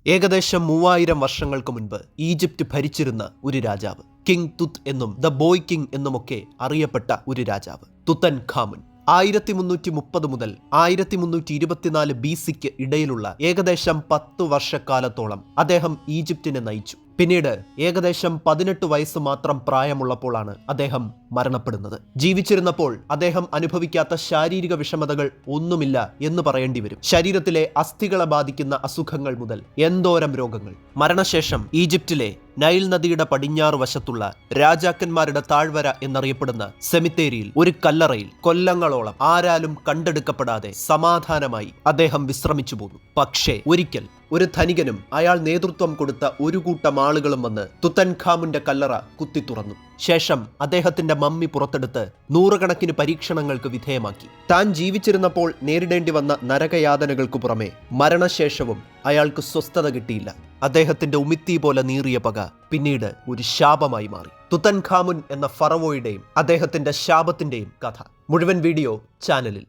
ഏകദേശം 3000 വർഷങ്ങൾക്ക് മുൻപ് ഈജിപ്റ്റ് ഭരിച്ചിരുന്ന ഒരു രാജാവ്, കിങ് തുത്ത് എന്നും ദ ബോയ് കിങ് എന്നുമൊക്കെ അറിയപ്പെട്ട ഒരു രാജാവ്, തുത്തൻഖാമുൻ. 1330 മുതൽ 1324 BC-ക്ക് ഇടയിലുള്ള ഏകദേശം 10 വർഷക്കാലത്തോളം അദ്ദേഹം ഈജിപ്തിനെ നയിച്ചു. പിന്നീട് ഏകദേശം 18 വയസ്സ് മാത്രം പ്രായമുള്ളപ്പോഴാണ് അദ്ദേഹം മരണപ്പെടുന്നത്. ജീവിച്ചിരുന്നപ്പോൾ അദ്ദേഹം അനുഭവിക്കാത്ത ശാരീരിക വിഷമതകൾ ഒന്നുമില്ല എന്ന് പറയേണ്ടി വരും. ശരീരത്തിലെ അസ്ഥികളെ ബാധിക്കുന്ന അസുഖങ്ങൾ മുതൽ എന്തോരം രോഗങ്ങൾ. മരണശേഷം ഈജിപ്തിലെ നൈൽ നദിയുടെ പടിഞ്ഞാറ് വശത്തുള്ള രാജാക്കന്മാരുടെ താഴ്വര എന്നറിയപ്പെടുന്ന സെമിത്തേരിയിൽ ഒരു കല്ലറയിൽ കൊല്ലങ്ങളോളം ആരാലും കണ്ടെടുക്കപ്പെടാതെ സമാധാനമായി അദ്ദേഹം വിശ്രമിച്ചു പോന്നു. പക്ഷേ ഒരിക്കൽ ഒരു ധനികനും അയാൾ നേതൃത്വം കൊടുത്ത ഒരു കൂട്ടം ആളുകളും വന്ന് തുത്തൻഖാമുന്റെ കല്ലറ കുത്തി തുറന്നു. ശേഷം അദ്ദേഹത്തിന്റെ മമ്മി പുറത്തെടുത്ത് നൂറുകണക്കിന് പരീക്ഷണങ്ങൾക്ക് വിധേയമാക്കി. താൻ ജീവിച്ചിരുന്നപ്പോൾ നേരിടേണ്ടി വന്ന നരകയാതനകൾക്കു പുറമെ മരണശേഷവും അയാൾക്ക് സ്വസ്ഥത കിട്ടിയില്ല. അദ്ദേഹത്തിന്റെ ഉമിത്തി പോലെ നീറിയ പക പിന്നീട് ഒരു ശാപമായി മാറി. തുത്തൻഖാമുൻ എന്ന ഫറവോയുടെയും അദ്ദേഹത്തിന്റെ ശാപത്തിന്റെയും കഥ. മുഴുവൻ വീഡിയോ ചാനലിൽ.